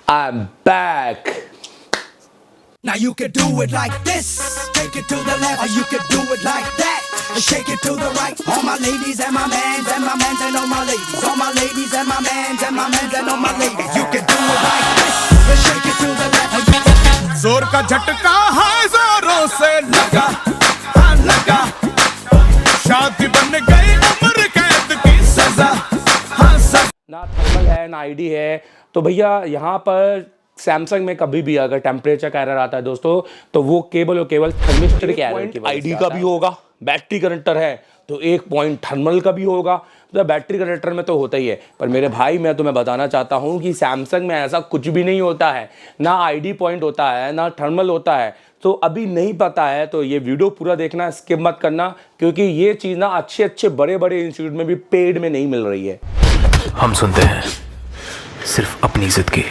I'm back. Now you can do it like this, take it to the left, or you can do it like that, and shake it to the right. All my ladies and my mans and all my ladies, all my ladies and my mans and all my ladies. You can do it like this, and shake it to the left, or you can... जोर का झटका है जोरों से लगा, हाँ लगा, शादी बन गई उम्र कैद की सजा, हाँ सजा। ना थर्मल है ना आईडी है, तो भैया यहाँ पर सैमसंग में कभी भी अगर टेम्परेचर का एरर आता है दोस्तों, तो वो केवल और केवल थर्मिस्टर के एरर की वजह से आईडी का भी होगा, बैटरी कनेक्टर है तो एक पॉइंट थर्मल का भी होगा। तो बैटरी कनेक्टर में तो होता ही है, पर मेरे भाई मैं तुम्हें बताना चाहता हूँ कि सैमसंग में ऐसा कुछ भी नहीं होता है, ना आईडी पॉइंट होता है ना थर्मल होता है। तो अभी नहीं पता है तो ये वीडियो पूरा देखना, स्किप मत करना, क्योंकि ये चीज़ ना अच्छे अच्छे बड़े बड़े इंस्टीट्यूट में भी पेड में नहीं मिल रही है। हम सुनते हैं सिर्फ अपनी इज्जत की।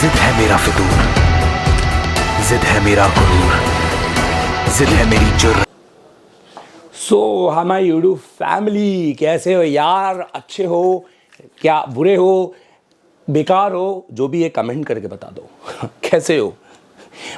जिद है मेरा फितूर, जिद है मेरा गुरूर, जिद है मेरी जुर्रत। सो हमारी यूट्यूब फैमिली, कैसे हो यार? अच्छे हो क्या, बुरे हो, बेकार हो, जो भी है कमेंट करके बता दो कैसे हो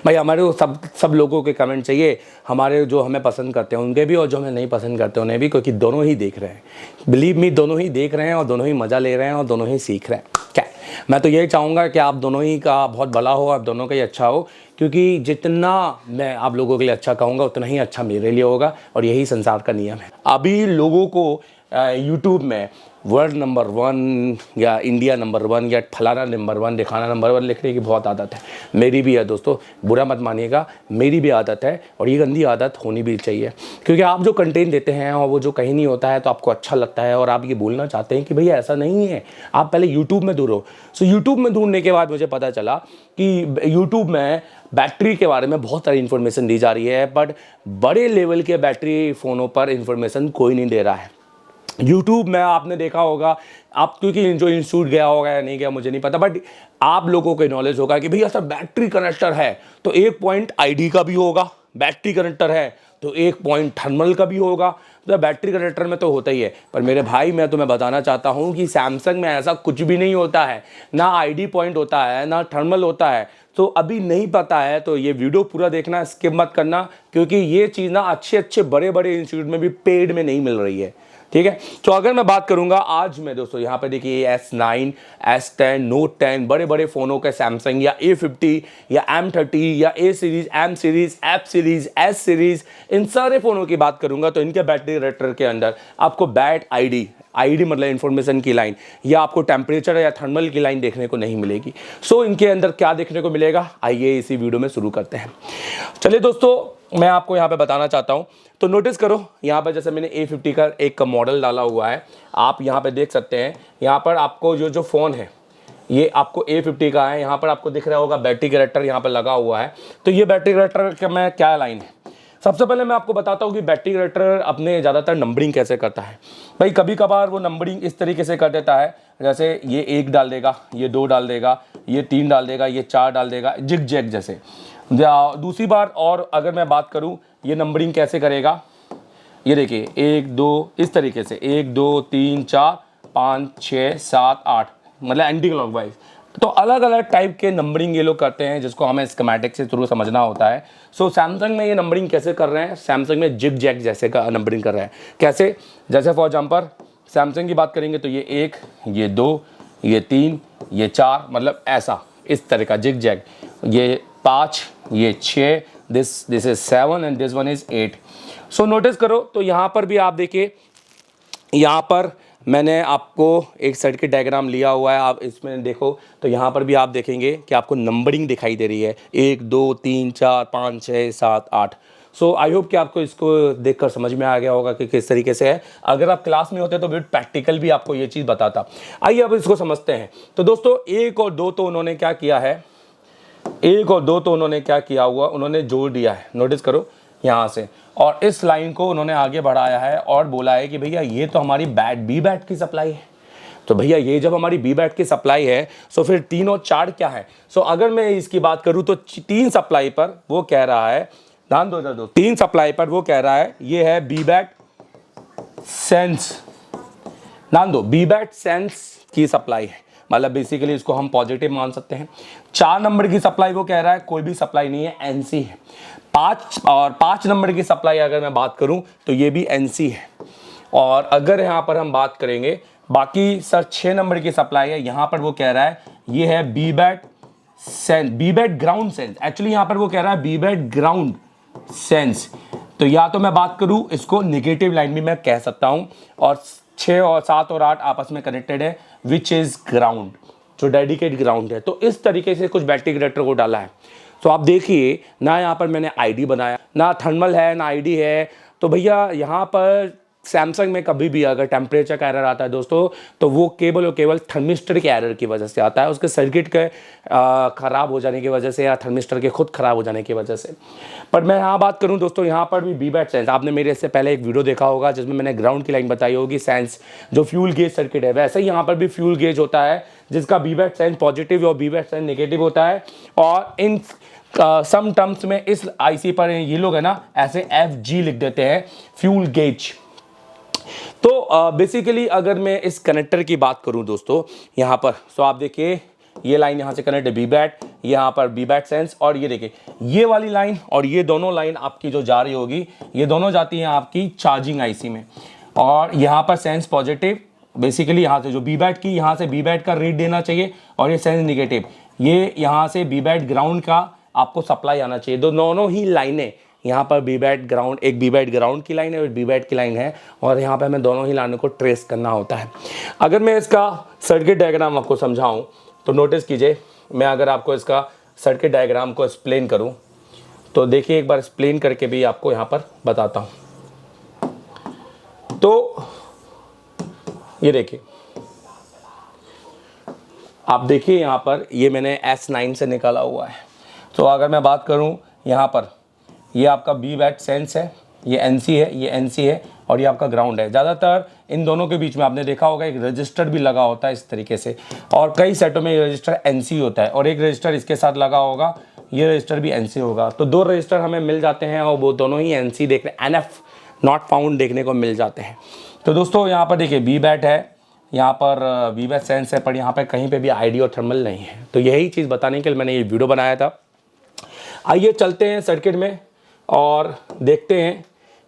भाई। हमारे को सब लोगों के कमेंट चाहिए, हमारे जो हमें पसंद करते हैं उनके भी और जो हमें नहीं पसंद करते उन्हें भी, क्योंकि दोनों ही देख रहे हैं। बिलीव मी, दोनों ही देख रहे हैं और दोनों ही मज़ा ले रहे हैं और दोनों ही सीख रहे हैं। क्या मैं तो यही चाहूँगा कि आप दोनों ही का बहुत भला हो, आप दोनों का ही अच्छा हो, क्योंकि जितना मैं आप लोगों के लिए अच्छा कहूँगा उतना ही अच्छा मेरे लिए होगा, और यही संसार का नियम है। अभी लोगों को यूट्यूब में वर्ल्ड नंबर 1 या इंडिया नंबर 1 या फलाना नंबर 1 दिखाना नंबर 1 लिखने की बहुत आदत है। मेरी भी है दोस्तों, बुरा मत मानिएगा, मेरी भी आदत है, और ये गंदी आदत होनी भी चाहिए, क्योंकि आप जो कंटेंट देते हैं और वो जो कहीं नहीं होता है तो आपको अच्छा लगता है और आप ये बोलना चाहते हैं कि भैया ऐसा नहीं है, आप पहले यूट्यूब में ढूंढो। सो यूट्यूब में ढूंढने के बाद मुझे पता चला कि यूट्यूब में बैटरी के बारे में बहुत सारी इन्फॉर्मेशन दी जा रही है, बट बड़े लेवल के बैटरी फ़ोनों पर इन्फॉर्मेशन कोई नहीं दे रहा है। यूट्यूब में आपने देखा होगा, आप क्योंकि जो इंस्टीट्यूट गया होगा या नहीं गया मुझे नहीं पता, बट आप लोगों को नॉलेज होगा कि भैया सर बैटरी कनेक्टर है तो एक पॉइंट आईडी का भी होगा, बैटरी कनेक्टर है तो एक पॉइंट थर्मल का भी होगा। तो बैटरी कनेक्टर में तो होता ही है, पर मेरे भाई मैं तुम्हें बताना चाहता हूँ कि सैमसंग में ऐसा कुछ भी नहीं होता है, ना आईडी पॉइंट होता है ना थर्मल होता है। तो अभी नहीं पता है तो ये वीडियो पूरा देखना, स्किप मत करना, क्योंकि ये चीज़ ना अच्छे अच्छे बड़े बड़े इंस्टीट्यूट में भी पेड में नहीं मिल रही है। ठीक है, तो अगर मैं बात करूंगा आज मैं दोस्तों, यहाँ पे देखिए S9, S10, Note 10, बड़े बड़े फ़ोनों के सैमसंग या A50 या M30 या A series, M series, F series, S series, इन सारे फ़ोनों की बात करूंगा तो इनके बैटरी रेटर के अंदर आपको बैट आईडी मतलब इन्फॉर्मेशन की लाइन या आपको टेम्परेचर या थर्मल की लाइन देखने को नहीं मिलेगी। सो इनके अंदर क्या देखने को मिलेगा, आइए इसी वीडियो में शुरू करते हैं। चलिए दोस्तों, मैं आपको यहाँ पे बताना चाहता हूँ, तो नोटिस करो यहाँ पर जैसे मैंने A50 का एक मॉडल डाला हुआ है, आप यहाँ पे देख सकते हैं। यहाँ पर आपको जो फ़ोन है ये आपको A50 का है, यहाँ पर आपको दिख रहा होगा बैटरी कनेक्टर यहाँ पर लगा हुआ है। तो ये बैटरी कनेक्टर में क्या लाइन है, सबसे पहले मैं आपको बताता हूँ कि बैटरी कनेक्टर अपने ज़्यादातर नंबरिंग कैसे करता है। भाई कभी कभार वो नंबरिंग इस तरीके से कर देता है, जैसे ये 1 डाल देगा, ये 2 डाल देगा, ये 3 डाल देगा, ये 4 डाल देगा, जिग जैग जैसे। दूसरी बार और अगर मैं बात करूँ ये नंबरिंग कैसे करेगा, ये देखिए 1 2 इस तरीके से 1 2 3 4 5 6 7 8 मतलब एंटी क्लॉकवाइज। तो अलग अलग टाइप के नंबरिंग ये लोग करते हैं, जिसको हमें स्कीमेटिक से थ्रू समझना होता है। सो सैमसंग में ये नंबरिंग कैसे कर रहे हैं, सैमसंग में जिग जैग जैसे का नंबरिंग कर रहे हैं। कैसे, जैसे फॉर एग्जाम्पल सैमसंग की बात करेंगे तो ये 1, ये 2, ये 3, ये 4, मतलब ऐसा इस तरह का जिग जैग। ये 5, ये 6, this is 7 and this one is 8। So notice करो तो यहाँ पर भी आप देखिए, यहाँ पर मैंने आपको एक सेट की डायग्राम लिया हुआ है, आप इसमें देखो तो यहाँ पर भी आप देखेंगे कि आपको नंबरिंग दिखाई दे रही है 1 2 3 4 5 6 7 8। सो आई होप कि आपको इसको देखकर समझ में आ गया होगा कि किस तरीके से है। अगर आप क्लास में होते तो विद प्रैक्टिकल भी आपको ये चीज़ बताता। आइए अब इसको समझते हैं। तो दोस्तों 1 और 2 तो उन्होंने क्या किया है, 1 और 2 तो उन्होंने क्या किया हुआ, उन्होंने जोड़ दिया है, नोटिस करो यहाँ से, और इस लाइन को उन्होंने आगे बढ़ाया है और बोला है कि भैया ये तो हमारी बी बैट की सप्लाई है। तो भैया ये जब हमारी बी बैट की सप्लाई है तो फिर 3 और 4 क्या है। सो अगर मैं इसकी बात करूँ तो 3 सप्लाई पर वो कह रहा है ध्यान दो जरा, 3 सप्लाई पर वो कह रहा है ये है बीबैट सेंस, ध्यान दो, बीबैट सेंस की सप्लाई है, मतलब बेसिकली इसको हम पॉजिटिव मान सकते हैं। 4 नंबर की सप्लाई वो कह रहा है कोई भी सप्लाई नहीं है, एनसी है। 5 नंबर की सप्लाई अगर मैं बात करूं तो ये भी एनसी है। और अगर यहाँ पर हम बात करेंगे बाकी सर 6 नंबर की सप्लाई है, यहाँ पर वो कह रहा है ये है बीबैट सेंस, बीबैट ग्राउंड सेंस, एक्चुअली यहाँ पर वो कह रहा है बीबैट ग्राउंड सेंस। तो या तो मैं बात करूं इसको नेगेटिव लाइन भी मैं कह सकता हूं, और 6 और 7 और 8 आपस में कनेक्टेड है, विच इज ग्राउंड, जो डेडिकेट ग्राउंड है। तो इस तरीके से कुछ बैटरी कनेक्टर को डाला है। तो आप देखिए ना, यहाँ पर मैंने आईडी बनाया, ना थर्मल है ना आईडी है। तो भैया यहाँ पर सैमसंग में कभी भी अगर टेम्परेचर का एरर आता है दोस्तों, तो वो केवल और केवल थर्मिस्टर के एरर की वजह से आता है, उसके सर्किट के ख़राब हो जाने की वजह से, या थर्मिस्टर के खुद ख़राब हो जाने की वजह से। पर मैं यहाँ बात करूँ दोस्तों, यहाँ पर भी बीबैट सेंस, आपने मेरे इससे पहले एक वीडियो देखा होगा जिसमें मैंने ग्राउंड की लाइन बताई होगी, सेंस जो फ्यूल गेज सर्किट है, वैसे ही यहाँ पर भी फ्यूल गेज होता है जिसका बीबैट सेंस पॉजिटिव और बीबैट सेंस नेगेटिव होता है। और इन सम टर्म्स में इस आईसी पर ये लोग है ना ऐसे FG लिख देते हैं, फ्यूल गेज। तो बेसिकली अगर मैं इस कनेक्टर की बात करूं दोस्तों, यहाँ पर तो आप देखिए ये लाइन यहाँ से कनेक्ट है बीबैट, यहाँ पर बीबैट सेंस, और ये देखिए ये वाली लाइन और ये दोनों लाइन आपकी जो जा रही होगी, ये दोनों जाती हैं आपकी चार्जिंग आईसी में। और यहाँ पर सेंस पॉजिटिव, बेसिकली यहाँ से जो बीबैट की, यहाँ से बीबैट का रीड देना चाहिए, और ये सेंस निगेटिव, ये यहाँ से बीबैट ग्राउंड का आपको सप्लाई आना चाहिए। दोनों ही लाइनें, यहाँ पर बीबैट ग्राउंड, एक बीबैट ग्राउंड की लाइन है और बीबैट की लाइन है, और यहाँ पे हमें दोनों ही लाइनों को ट्रेस करना होता है। अगर मैं इसका सर्किट डायग्राम आपको समझाऊं तो नोटिस कीजिए, मैं अगर आपको इसका सर्किट डायग्राम को एक्सप्लेन करूं तो देखिए, एक बार एक्सप्लेन करके भी आपको यहाँ पर बताता हूँ। तो ये देखिए, आप देखिए यहाँ पर ये मैंने S9 से निकाला हुआ है। तो अगर मैं बात करूँ यहाँ पर, ये आपका बीबैट सेंस है, ये एनसी है, ये एनसी है, और ये आपका ग्राउंड है। ज़्यादातर इन दोनों के बीच में आपने देखा होगा एक रजिस्टर भी लगा होता है इस तरीके से, और कई सेटों में ये रजिस्टर एनसी होता है, और एक रजिस्टर इसके साथ लगा होगा, ये रजिस्टर भी एनसी होगा। तो 2 रजिस्टर हमें मिल जाते हैं, और वो दोनों ही एनसी देखने, NF नॉट फाउंड देखने को मिल जाते हैं। तो दोस्तों यहाँ पर देखिए बीबैट है, यहाँ पर बीबैट सेंस है, पर यहाँ पर कहीं पर भी आईडी और थर्मल नहीं है। तो यही चीज़ बताने के लिए मैंने ये वीडियो बनाया था। आइए चलते हैं सर्किट में और देखते हैं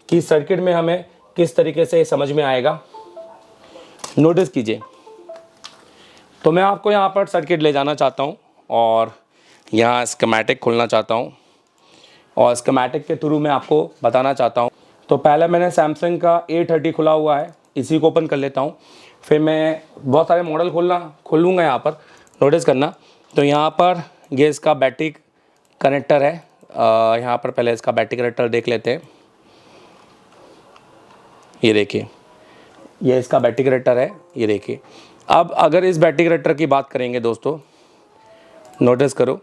कि सर्किट में हमें किस तरीके से समझ में आएगा। नोटिस कीजिए, तो मैं आपको यहाँ पर सर्किट ले जाना चाहता हूँ, और यहाँ स्कीमेटिक खोलना चाहता हूँ, और स्कीमेटिक के थ्रू मैं आपको बताना चाहता हूँ। तो पहले मैंने सैमसंग का A30 खुला हुआ है, इसी को ओपन कर लेता हूँ। फिर मैं बहुत सारे मॉडल खोलूँगा यहाँ पर, नोटिस करना। तो यहाँ पर ये इसका बैटरी कनेक्टर है, यहाँ पर पहले इसका बैटरी कनेक्टर देख लेते हैं। ये देखिए, ये इसका बैटरी कनेक्टर है, ये देखिए। अब अगर इस बैटरी कनेक्टर की बात करेंगे दोस्तों, नोटिस करो,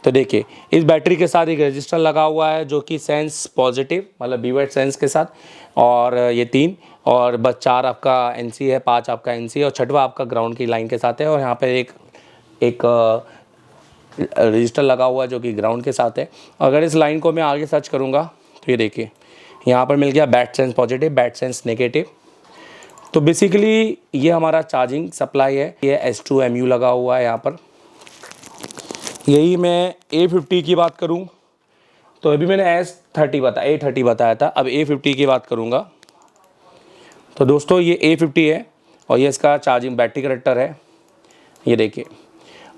तो देखिए इस बैटरी के साथ एक रजिस्टर लगा हुआ है जो कि सेंस पॉजिटिव, मतलब बीबैट सेंस के साथ, और ये 3 और बस 4 आपका एनसी है, 5 आपका एनसी है, और 6वां आपका ग्राउंड की लाइन के साथ है। और यहाँ पे एक रजिस्टर लगा हुआ है जो कि ग्राउंड के साथ है। अगर इस लाइन को मैं आगे सर्च करूँगा तो ये देखिए यहाँ पर मिल गया bat sense positive, bat sense negative. तो बेसिकली ये हमारा चार्जिंग सप्लाई है। ये S2MU लगा हुआ है यहाँ पर। यही मैं A50 की बात करूँ तो अभी मैंने A30 बताया था, अब A50 की बात करूँगा। तो दोस्तों ये A50 है और ये इसका चार्जिंग बैटरी कनेक्टर है, ये देखिए।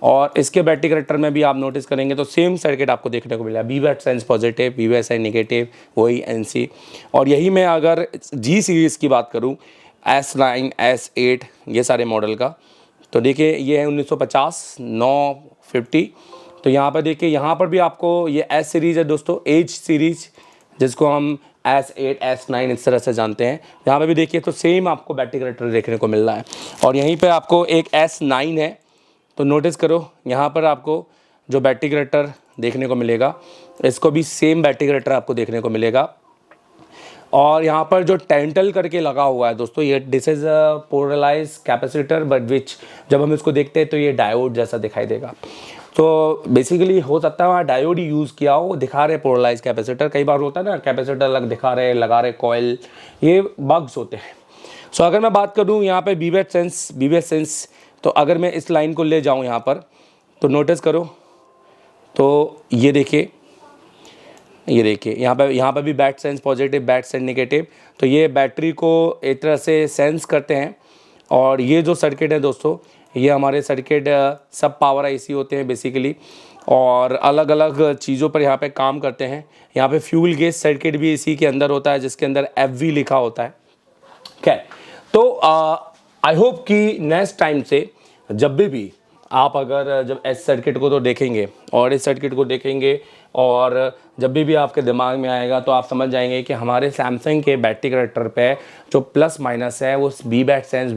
और इसके बैटरी कनेक्टर में भी आप नोटिस करेंगे तो सेम सर्किट आपको देखने को मिला, बीबैट सेंस पॉजिटिव, बीबैट सेंस नेगेटिव, वही NC। और यही मैं अगर G सीरीज़ की बात करूँ, S9, S8, ये सारे मॉडल का, तो देखिए ये है 1950 950। तो यहाँ पर देखिए, यहाँ पर भी आपको ये S सीरीज़ है दोस्तों, एज सीरीज़, जिसको हम S8, S9 इस तरह से जानते हैं। यहाँ पे भी देखिए तो सेम आपको बैटरी कनेक्टर देखने को मिल रहा है। और यहीं पे आपको एक S9 है, तो नोटिस करो यहाँ पर आपको जो बैटरी कनेक्टर देखने को मिलेगा, इसको भी सेम बैटरी कनेक्टर आपको देखने को मिलेगा। और यहाँ पर जो टेंटल करके लगा हुआ है दोस्तों, ये this is a polarize capacitor, but which जब हम इसको देखते हैं तो ये डायोड जैसा दिखाई देगा। तो बेसिकली हो सकता है वहाँ डायोड ही यूज़ किया हो, दिखा रहे पोलराइज कैपेसिटर, कई बार होता है ना कैपेसिटर अलग दिखा रहे, लगा रहे कॉयल, ये बग्स होते हैं। सो अगर मैं बात करूँ यहाँ पे बीवेट सेंस, तो अगर मैं इस लाइन को ले जाऊँ यहाँ पर तो नोटिस करो, तो ये देखिए यहाँ पर भी bat sense positive, bat sense negative, तो ये बैटरी को एक तरह से सेंस करते हैं। और ये जो सर्किट है दोस्तों, ये हमारे सर्किट सब पावर आईसी होते हैं बेसिकली, और अलग अलग चीज़ों पर यहाँ पे काम करते हैं। यहाँ पे फ्यूल गेज सर्किट भी इसी के अंदर होता है, जिसके अंदर FV लिखा होता है। खैर, तो आई होप कि नेक्स्ट टाइम से जब भी आप अगर जब इस सर्किट को तो देखेंगे और इस सर्किट को देखेंगे, और जब भी आपके दिमाग में आएगा तो आप समझ जाएंगे कि हमारे सैमसंग के बैटरी कनेक्टर पे जो प्लस माइनस है वो बीबैट सेंस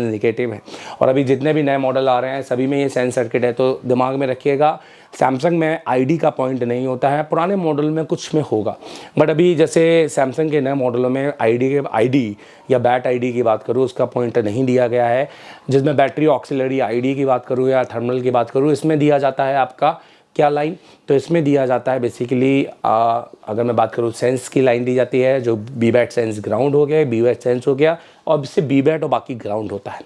नेगेटिव है। और अभी जितने भी नए मॉडल आ रहे हैं सभी में ये सेंस सर्किट है, तो दिमाग में रखिएगा। सैमसंग में ID का पॉइंट नहीं होता है, पुराने मॉडल में कुछ में होगा, बट अभी जैसे सैमसंग के नए मॉडलों में ID या बैट ID की बात करूँ उसका पॉइंट नहीं दिया गया है। जिसमें बैटरी ऑक्सिलरी ID की बात करूँ या थर्मल की बात करूँ, इसमें दिया जाता है आपका क्या लाइन, तो इसमें दिया जाता है बेसिकली अगर मैं बात करूँ सेंस की लाइन दी जाती है, जो बीबैट सेंस ग्राउंड हो गया, बीबैट सेंस हो गया, और इससे बीबैट और बाकी ग्राउंड होता है।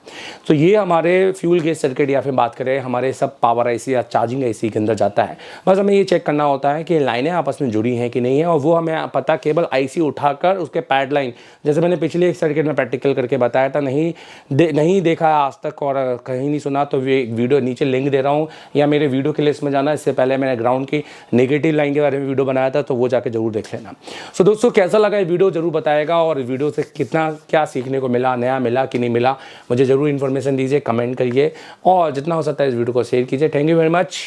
तो ये हमारे फ्यूल गेज सर्किट या फिर बात करें हमारे सब पावर आईसी या चार्जिंग आईसी के अंदर जाता है। बस हमें ये चेक करना होता है कि लाइनें आपस में जुड़ी हैं कि नहीं है, और वो हमें पता केवल आईसी उठाकर उसके पैड लाइन, जैसे मैंने पिछले एक सर्किट में प्रैक्टिकल करके बताया था, नहीं देखा है आज तक और कहीं नहीं सुना तो वीडियो नीचे लिंक दे रहा हूँ, या मेरे वीडियो के लिस्ट में जाना। इससे पहले मैंने ग्राउंड की नेगेटिव लाइन के बारे में वीडियो बनाया था, तो वो जाके जरूर देख लेना। सो दोस्तों, कैसा लगा ये वीडियो जरूर बताएगा, और वीडियो से कितना क्या सीखने को मिला, नया मिला कि नहीं मिला, मुझे ज़रूर इन्फॉर्मेशन दीजिए, कमेंट करिए, और जितना हो सकता है इस वीडियो को शेयर कीजिए। Thank you very much.